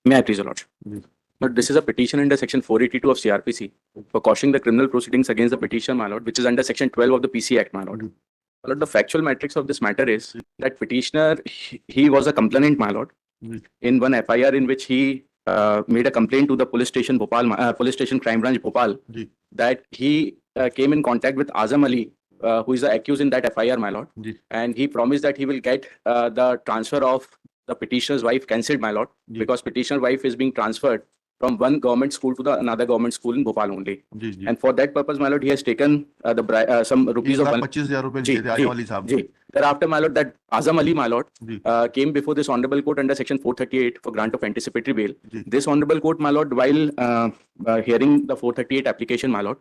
May I please, Your Lordship? But this is a petition under Section 482 of CRPC for quashing the criminal proceedings against the petitioner, my lord, which is under Section 12 of the PC Act, my lord. My lord, the factual matrix of this matter is that petitioner, he was a complainant, my lord, in one FIR in which he made a complaint to the police station Bhopal, police station crime branch Bhopal, that he came in contact with Azam Ali, who is the accused in that FIR, my lord, and he promised that he will get the transfer of the petitioner's wife cancelled, my lord, because petitioner's wife is being transferred from one government school to the another government school in Bhopal only. And for that purpose, my lord, he has taken some rupees of 25,000 rupees. Thereafter, my lord, that Azam Ali, my lord, came before this honorable court under Section 438 for grant of anticipatory bail. This honorable court, my lord, while hearing the 438 application, my lord,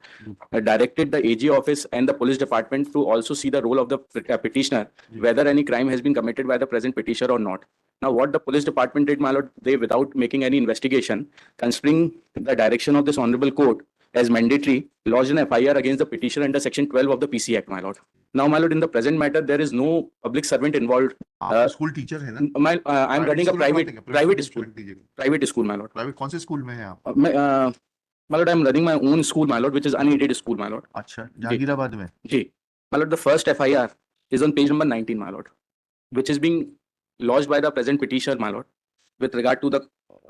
directed the AG office and the police department to also see the role of the petitioner, whether any crime has been committed by the present petitioner or not. Now, what the police department did, my lord, they, without making any investigation, considering the direction of this honorable court as mandatory, lodged an FIR against the petitioner under Section 12 of the PC Act, my lord. Now, my lord, in the present matter, there is no public servant involved. School teacher है ना? I'm running a private school. Private school, my lord. Private कौन से school में है आप? My lord, I'm running my own school, my lord, which is unaided school, my lord. अच्छा, जहांगीराबाद में? जी. My lord, the first FIR is on page number 19, my lord, which is being lodged by the present petitioner, my lord, with regard to the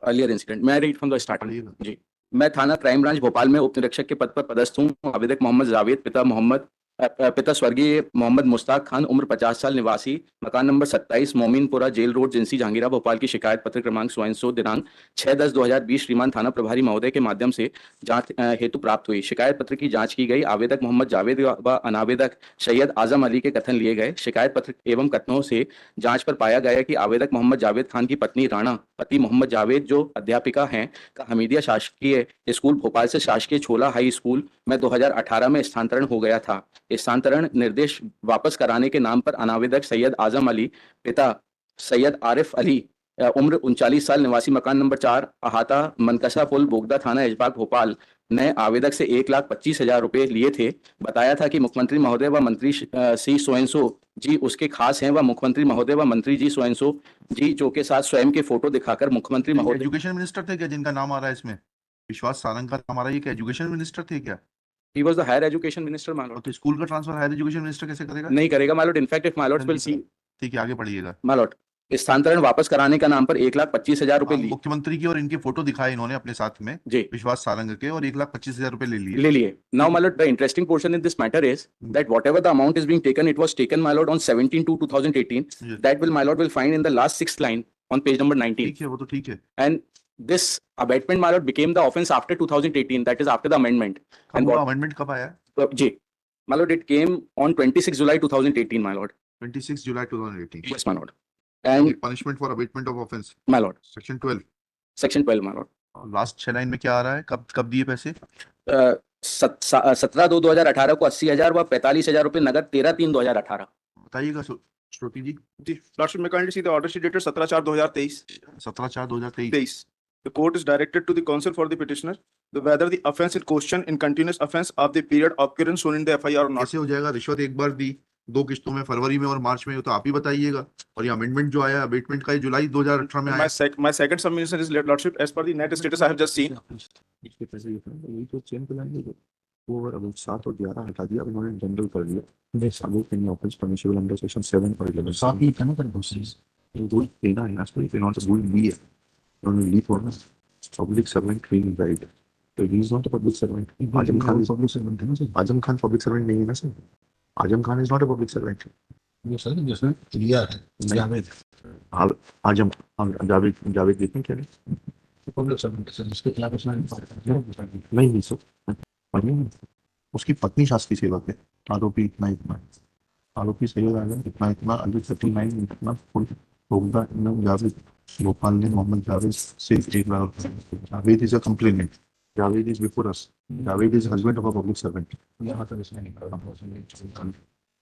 earlier incident. May I read from the start? जी. मैं थाना crime branch Bhopal में उप निरीक्षक के पद पर पदस्थ हूँ। आवेदक मोहम्मद जावेद, पिता स्वर्गीय मोहम्मद मुश्ताक खान, उम्र 50 साल, निवासी मकान नंबर 27 मोमिनपुरा जेल रोड, जिंसी, जहांगीरा, भोपाल की शिकायत पत्र क्रमांक सो दिनांक 6/10/2020 श्रीमान थाना प्रभारी महोदय के माध्यम से जांच हेतु प्राप्त हुई। शिकायत पत्र की जांच की गई। आवेदक मोहम्मद जावेद व अनावेदक सैयद आजम अली के कथन लिए गए। शिकायत पत्र एवं कथनों से जांच पर पाया गया कि आवेदक मोहम्मद जावेद खान की पत्नी राणा, पति मोहम्मद जावेद जो अध्यापिका हैं, का हमीदिया शासकीय स्कूल भोपाल से शासकीय छोला हाई स्कूल में 2018 में स्थानांतरण हो गया था। स्थानांतरण निर्देश वापस कराने के नाम पर अनावेदक सैयद आजम अली, पिता सैयद आरिफ अली, उम्र 39 साल, निवासी मकान नंबर 4 अहाता मनकसा पुल, बोगदा, थाना एजबाग, भोपाल, ने आवेदक से 1,25,000 रुपए लिए थे। बताया था कि मुख्यमंत्री महोदय व मंत्री श्री सोएंसो जी उसके खास हैं व मुख्यमंत्री महोदय व मंत्री जी सोएंसो जी जो के साथ स्वयं के फोटो दिखाकर मुख्यमंत्री महोदय। एजुकेशन मिनिस्टर थे क्या जिनका नाम आ रहा है इसमें? विश्वास सारंग का नाम आ रहा है, ये क्या एजुकेशन मिनिस्टर थे क्या? He was the higher education minister, my lord. तो स्कूल का ट्रांसफर हायर एजुकेशन मिनिस्टर कैसे करेगा? नहीं करेगा, my lord. In fact, if my lords will see, ठीक है, आगे पढ़िएगा। my lord, स्थानांतरण वापस कराने का नाम पर 1,25,000 रुपए लिए। मुख्यमंत्री की और इनके फोटो दिखाए इन्होंने अपने साथ में जी, विश्वास सारंग के, और 1,25,000 रुपए ले लिए। Now, my lord, the interesting portion in this matter is that whatever the amount is being taken, it was taken, my lord, on 17/2/2018. That will, my lord, will find in the last 6th line on page number 19. ठीक है, वो तो ठीक है। And this abatement, my lord, became the offence after 2018. That is after the amendment. And what amendment कब आया? जी, my lord, it came on 26 July 2018, my lord. 26 July 2018. Yes, my lord. And punishment for abatement of offence, my lord. Section 12. Section 12, my lord. Last 6 line में क्या आ रहा है? कब दिए पैसे? 17/2/2018 को 80,000 व 45,000 रुपए नगद 13/3/2018। बताइएगा श्रुति जी। Lordship, may kindly see the order sheet dated 17/4/2023. 17/4/2023. The court is directed to the counsel for the petitioner whether the offence in question in continuous offence of the period occurrence shown in the FIR or not. कैसे हो जाएगा? रिश्वत एक बार दी, 2 किस्तों में, फरवरी में और मार्च में, तो आप ही बताइएगा। और ये अमेंडमेंट जो आया अबेटमेंट का, जुलाई 2018 में आया। My second submission is, Lordship, as per the net status I have just seen. इसके पैसे ये तो चेंज कराएंगे वो अब 7 और 11 हटा दिया, उन्होंने जनरल कर दिया। This about any offence permissible under section 7 और 11। साथ ही कहना कर दूसरी रूल देना है ना, so if not rule be है, उन्होंने लीव होना पब्लिक सर्वेंट क्लीन राइट, तो he is not a public servant. Azam Khan public servant है ना sir? Azam Khan public servant नहीं है ना sir? Azam Khan is not a public servant. ये सर जिसने लिया है जावेद, आजम जावेद देखें क्या पब्लिक सर्वेंट सर, इसके खिलाफ उसने नहीं सर, उसकी पत्नी शासकीय सेवक है। आरोपी आरोपी सैयद आजम इतना अंडर 39 इतना होगा जावेद भोपाल ने मोहम्मद जावेद से एक बार। Javed is a complainant, Javed is before us, Javed is husband of a public servant. यहाँ तक इसने नहीं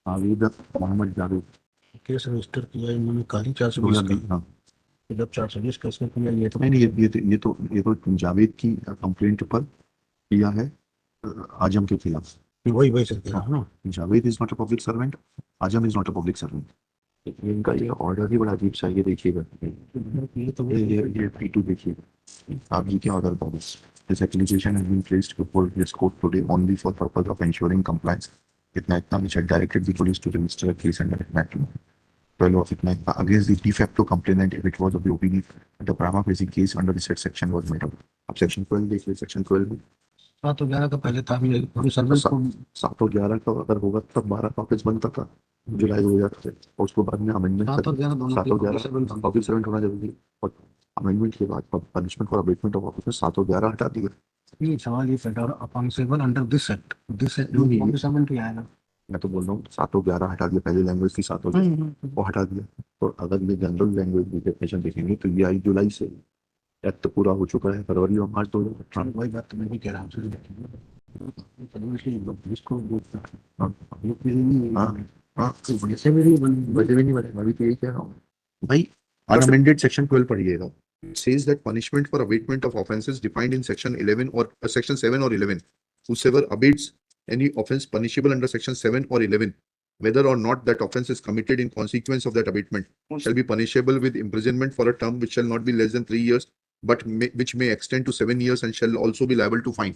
आवेदक मोहम्मद जावेद केस रजिस्टर किया इन्होंने काली 420 का। जब 420 केस में किया ये तो नहीं, ये तो जावेद की कंप्लेंट पर किया है आजम के खिलाफ। वही सर ना, Javed is not a public servant, Azam is not a public servant. इनका ये ऑर्डर ही बड़ा अजीब सा, ये देखिएगा, ये P2 देखिएगा, अभी क्या अगर bonus. This accusation has been placed before this court today only for purpose of ensuring compliance. Itna which had directed the police to register a case under Itna 12 of Itna against the de facto complainant if it was of the opinion that the prima facie case under the said section was made up. अब section 12 देखिए section 12 में 7 और 11 का पहले था भी police service को 7 और 11 का अगर होगा तब 12 का ऑफिस बनता था जुलाई 2000 से और उसके बाद में अमेंडमेंट 7 और 11 दोनों 7 और 11 ऑफिस सर्वेंट होना जरूरी है और अमेंडमेंट के बाद punishment for abetment of office में 7 और 11 हटा दिया। ये सवाल ये पैदा अपॉन्सिबल अंडर दिस एक्ट नहीं, पुलिस सर्वेंट ही आएगा। मैं तो बोल रहा हूँ 7 और 11 हटा दिया, पहले लैंग्वेज थी 7 और 11 वो हटा दिया। तो अगर ये जनरल लैंग्वेज की डेफिनेशन देखेंगे तो ये आई जुलाई से एक्ट तो पूरा हो चुका है फरवरी और मार्च 2018। वही बात तो मैं भी कह रहा हूँ इसको वैसे भी नहीं बने मैं भी तो यही कह रहा हूँ भाई। अनअमेंडेड सेक्शन 12 पढ़िएगा। It says that punishment for abatement of offences defined in section 11 or section 7 or 11, whosoever abates any offence punishable under section 7 or 11, whether or not that offence is committed in consequence of that abatement, shall be punishable with imprisonment for a term which shall not be less than 3 years, but which may extend to 7 years and shall also be liable to fine.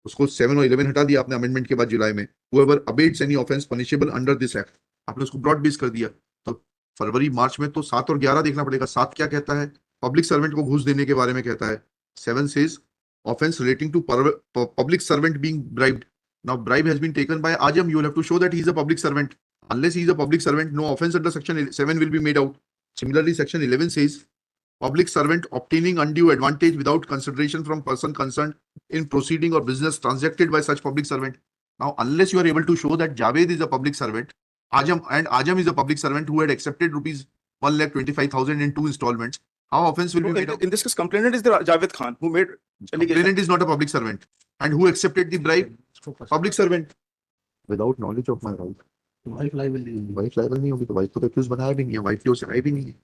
उसको 7 और 11 हटा दिया आपने amendment के बाद जुलाई में। whoever abates any offence punishable under this act, आपने उसको ब्रॉड बेस कर दिया। तो फरवरी मार्च में तो 7 और 11 देखना पड़ेगा। 7 क्या कहता है? पब्लिक सर्वेंट को घूस देने के बारे में कहता है। 7 says offense relating to public servant being bribed. Now bribe has been taken by Ajam. You will have to show that he is a public servant. Unless he is a public servant, no offense under section 7 will be made out. Similarly, section 11 says public servant obtaining undue advantage without consideration from person concerned in proceeding or business transacted by such public servant. Now, unless you are able to show that Javed is a public servant, Ajam is a public servant who had accepted rupees 1,25,000 in 2 installments, how offense will be made out? In this case, complainant is the Javed Khan who made allegation. Complainant is not a public servant. And who accepted the bribe? Public servant. Without knowledge of my right. Wife liable wife liable नहीं होगी तो wife को तो accused बनाया भी नहीं है, wife की ओर से आई भी नहीं है,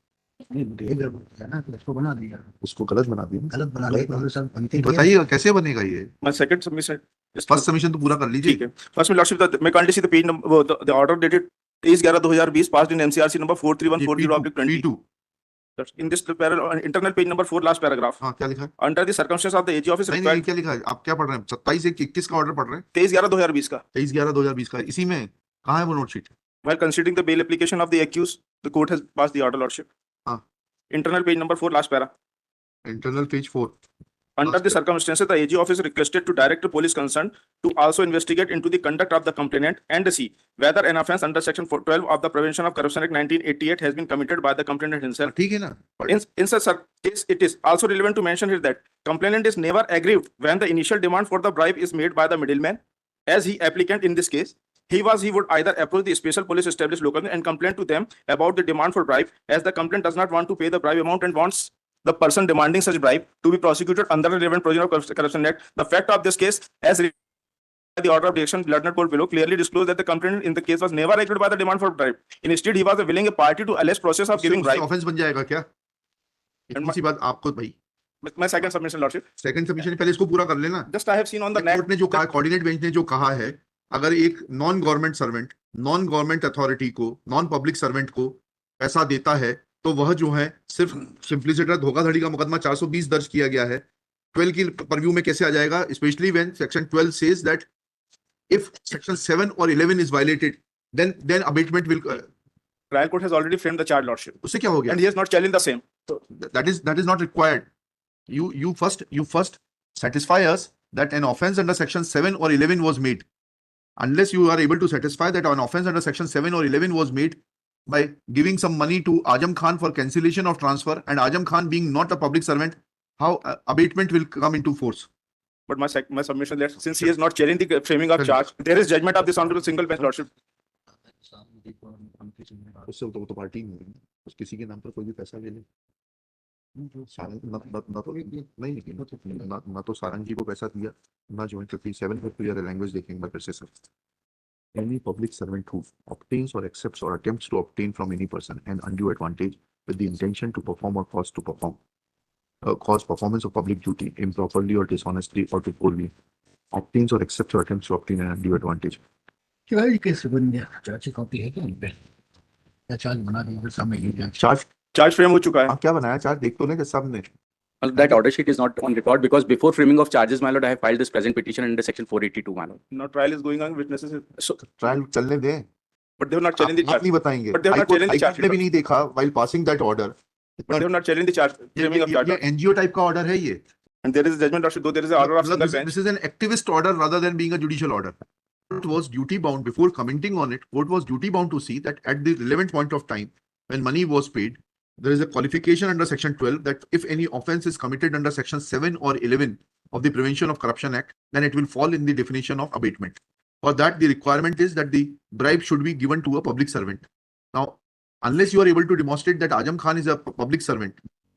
है ना, तो इसको बना दिया, उसको गलत बना दिया। गलत बना दिया पुलिस सर्वेंट बनते ही है। बताइए कैसे बनेगा ये? My second submission. First submission तो पूरा कर लीजिए। ठीक है। First, my lordship, may kindly see the page number, the order dated 23/11/2020 passed in MCRC number 43140/20. P2। In this internal page number 4 last paragraph. हाँ क्या लिखा है? Under the circumstances of the AG office नहीं required क्या लिखा है? आप क्या पढ़ रहे हैं? 27/1/21 का ऑर्डर पढ़ रहे हैं? 23/11/2020 का. 23/11/2020 का इसी में कहाँ है वो note sheet? While considering the bail application of the accused, the court has passed the order, lordship. हाँ। Internal page number 4 last para. Internal page 4। Under Last the para. circumstances, the AG office requested to direct the police concerned to also investigate into the conduct of the complainant and see whether an offence under section 12 of the Prevention of Corruption Act 1988 has been committed by the complainant himself. ठीक है ना? In such case, it is also relevant to mention here that complainant is never aggrieved when the initial demand for the bribe is made by the middleman, as he applicant in this case. He would either approach the special police established locally and complain to them about the demand for bribe, as the complainant does not want to pay the bribe amount and wants the person demanding such bribe to be prosecuted under the relevant provision of Corruption Act. The fact of this case, as the order of direction Lieutenant Court below clearly disclosed that the complainant in the case was never agreed by the demand for bribe. Instead, he was a willing party to alleged process of giving bribe. Offence बन जाएगा क्या? इतनी सी बात आपको भाई। My second submission, lordship. Second submission पहले इसको पूरा कर लेना। Just I have seen on the court ने जो कहा, कोऑर्डिनेट बेंच ने जो कहा है, अगर एक non government servant non government authority को, नॉन पब्लिक सर्वेंट को पैसा देता है तो वह जो है सिर्फ सिंपलिसिटी धोखाधड़ी का मुकदमा 420 दर्ज किया गया है। 12 की परव्यू में कैसे आ जाएगा? Specially when section 12 says that if section 7 और 11 is violated then abatement will trial court has already framed the charge, lordship, उससे क्या हो गया? and he has not challenged the same. So that is not required. You first satisfy us that an offense under section 7 or 11 was made. Unless you are able to satisfy that an offense under section 7 or 11 was made by giving some money to Ajam Khan for cancellation of transfer, and Ajam Khan being not a public servant, how abatement will come into force? But my submission that since he is not challenging the framing of charge, there is judgment of this honorable single bench, lordship. उससे तो party नहीं है, उस किसी के नाम पर कोई भी पैसा ले ले ना तो सारंग जी को पैसा दिया, ना ज्वाइंट 57 पर क्लियर लैंग्वेज देखेंगे मैं फिर से sir. Any public servant who obtains or accepts or attempts to obtain from any person an undue advantage with the intention to perform or cause performance of public duty improperly or dishonestly or to poorly, obtains or accepts or attempts to obtain an undue advantage. Charge कैसे बन गया? Charge की copy है क्या इन पे? या charge बना दिया सामने ही? Charge frame हो चुका है. क्या बनाया चार्ज? देख तो नहीं सामने That order sheet is not on record because before framing of charges, my lord, I have filed this present petition under section 482, my lord. Now trial is going on, witnesses, So, trial चलने दें, but they have not challenged the आप charge. नहीं बताएंगे, But they have not challenged the charge. ने भी नहीं देखा while passing that order, But they have not challenged the charge, framing of charge. ये NGO टाइप का ऑर्डर है ये, And there is a judgment, though there is an order of single bench. this is an activist order rather than being a judicial order. Court was duty bound before commenting on it. Court was duty bound to see that at the relevant point of time when money was paid, there is a qualification under section 12 that if any offense is committed under section 7 or 11 of the Prevention of Corruption Act, then it will fall in the definition of abatement. For that, the requirement is that the bribe should be given to a public servant. Now, unless you are able to demonstrate that Ajam Khan is a public servant,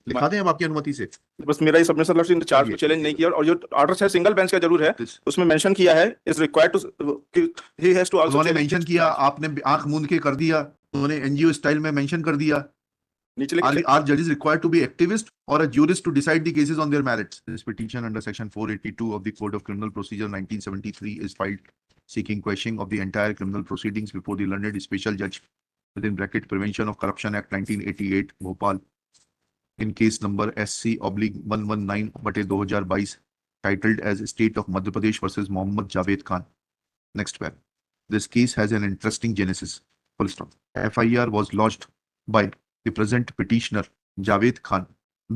लिखा दें हम आपकी अनुमति से. बस मेरा ये submission lordship ने चार्ज को चैलेंज नहीं किया, और जो ऑर्डर है सिंगल बेंच का जरूर है, उसमें मेंशन किया है is required to he has to also, उन्होंने मेंशन किया, आपने आंख मूंद के कर दिया, उन्होंने एनजीओ स्टाइल में मेंशन कर दिया. नीचे लिखा Are judges required to be activist or a jurist to decide the cases on their merits? This petition under section 482 of the Code of Criminal Procedure 1973 is filed seeking quashing of the entire criminal proceedings before the learned special judge within bracket Prevention of Corruption Act 1988 Bhopal in case number SC/119/2022 titled as State of Madhya Pradesh versus Mohammad Javed Khan. Next paragraph. This case has an interesting genesis. Full stop. FIR was lodged by the present petitioner Javed Khan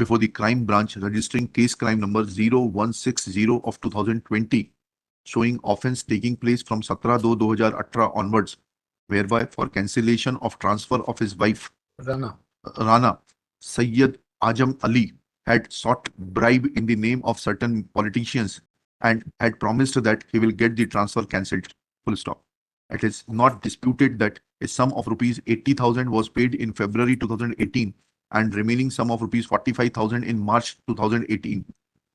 before the crime branch registering case crime number 0160 of 2020 showing offence taking place from 17/2/2018 onwards, whereby for cancellation of transfer of his wife Rana Sayyid Ajam Ali had sought bribe in the name of certain politicians and had promised that he will get the transfer cancelled. Full stop. It is not disputed that a sum of rupees 80,000 was paid in February 2018 and remaining sum of rupees 45,000 in March 2018.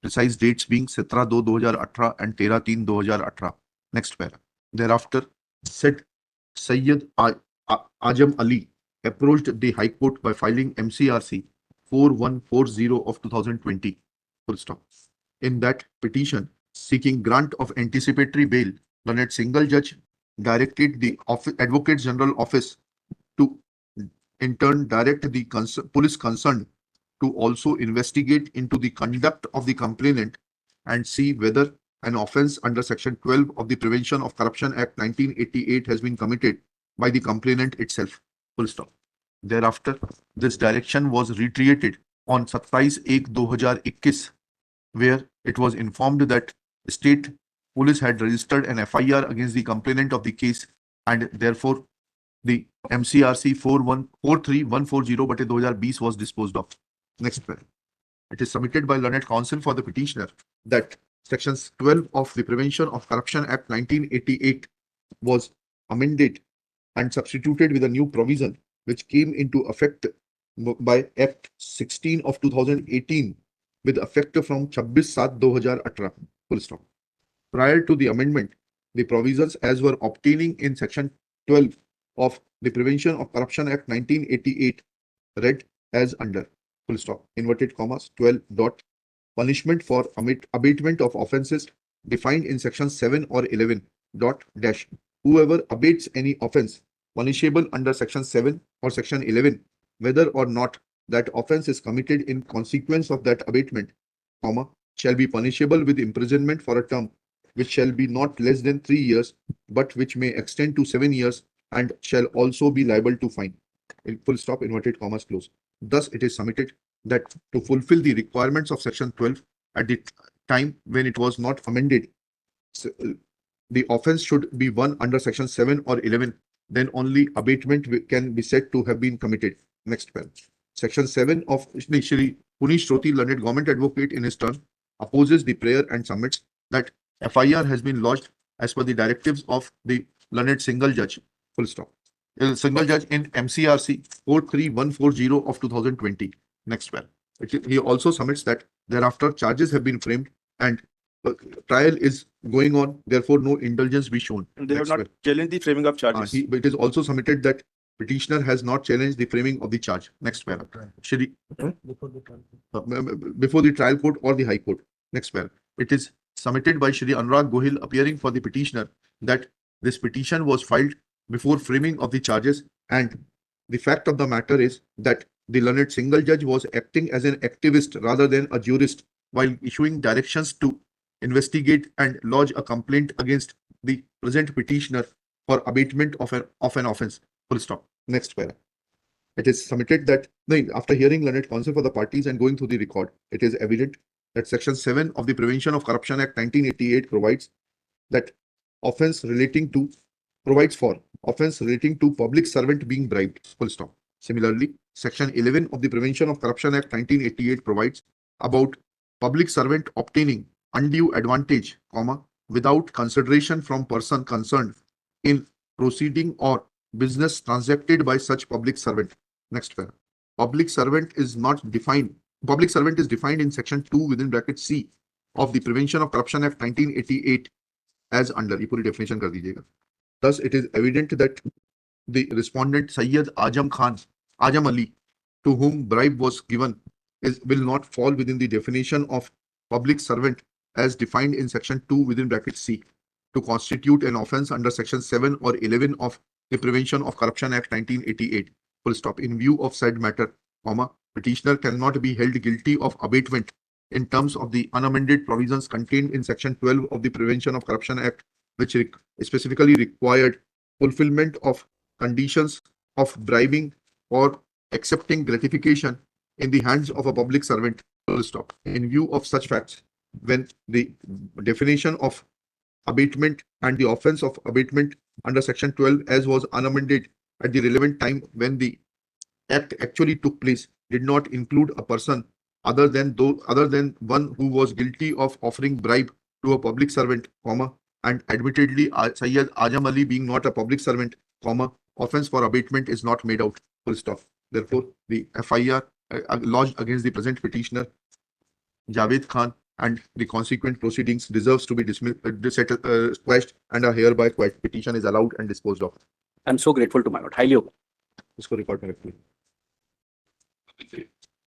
Precise dates being 17/2/2018 and 13/3/2018. Next paragraph. Thereafter, said Sayyid Ajam Ali approached the High Court by filing MCRC 4140 of 2020. Full stop. In that petition, seeking grant of anticipatory bail, the single judge directed the Advocate General Office to in turn direct the police concerned to also investigate into the conduct of the complainant and see whether an offence under section 12 of the Prevention of Corruption Act 1988 has been committed by the complainant itself. Full stop. Thereafter, this direction was reiterated on 27/1/2021, where it was informed that state police had registered an FIR against the complainant of the case and therefore the MCRC 43140/2020 was disposed of. Next paragraph. It is submitted by learned counsel for the petitioner that sections 12 of the Prevention of Corruption Act 1988 was amended and substituted with a new provision which came into effect by Act 16 of 2018 with effect from 26/7/2018. Full stop. Prior to the amendment, the provisions as were obtaining in section 12 of the Prevention of Corruption Act 1988 read as under. Full stop. Inverted commas 12 dot. Punishment for abatement of offences defined in section 7 or 11 dot dash. Whoever abates any offence punishable under section 7 or section 11, whether or not that offence is committed in consequence of that abatement, comma, shall be punishable with imprisonment for a term which shall be not less than 3 years, but which may extend to 7 years and shall also be liable to fine. Full stop, inverted commas close. Thus, it is submitted that to fulfill the requirements of section 12 at the time when it was not amended, the offence should be one under section 7 or 11, then only abatement can be said to have been committed. Next paragraph. Section 7 of Shri Punish Shroti, learned government advocate in his turn, opposes the prayer and submits that FIR has been lodged as per the directives of the learned single judge. Full stop. Single judge in MCRC 43140 of 2020. Next paragraph. He also submits that thereafter charges have been framed and trial is going on, therefore no indulgence be shown. And they have Next not challenged the framing of charges. It is also submitted that petitioner has not challenged the framing of the charge. Next paragraph. Shri, before the trial court or the high court. Next paragraph. It is submitted by Shri Anurag Gohil appearing for the petitioner that this petition was filed before framing of the charges, and the fact of the matter is that the learned single judge was acting as an activist rather than a jurist while issuing directions to investigate and lodge a complaint against the present petitioner for abatement of an offence. Full stop. Next para. It is submitted that after hearing learned counsel for the parties and going through the record, it is evident that Section 7 of the Prevention of Corruption Act 1988 provides for offence relating to public servant being bribed. Full stop. Similarly, Section 11 of the Prevention of Corruption Act 1988 provides about public servant obtaining undue advantage, without consideration from person concerned in proceeding or business transacted by such public servant. Next para. Public servant is defined in Section 2 within bracket C of the Prevention of Corruption Act 1988 as under. ये पूरी definition कर दीजिएगा. Thus, it is evident that the respondent Syed Ajam Ali, to whom bribe was given, will not fall within the definition of public servant as defined in Section 2 within bracket C to constitute an offence under Section 7 or 11 of the Prevention of Corruption Act 1988. Full stop. In view of said matter, petitioner cannot be held guilty of abatement in terms of the unamended provisions contained in Section 12 of the Prevention of Corruption Act, which specifically required fulfillment of conditions of bribing or accepting gratification in the hands of a public servant. Full stop. In view of such facts, when the definition of abatement and the offence of abatement under Section 12 as was unamended at the relevant time when the act actually took place did not include a person other than one who was guilty of offering bribe to a public servant, and admittedly Syed Ajam Ali being not a public servant, offence for abatement is not made out. Full stop. Therefore, the FIR lodged against the present petitioner Javed Khan and the consequent proceedings deserves to be quashed, and a hereby quashed petition is allowed and disposed of. I'm so grateful to my lord. Highly. इसको record में रखिए.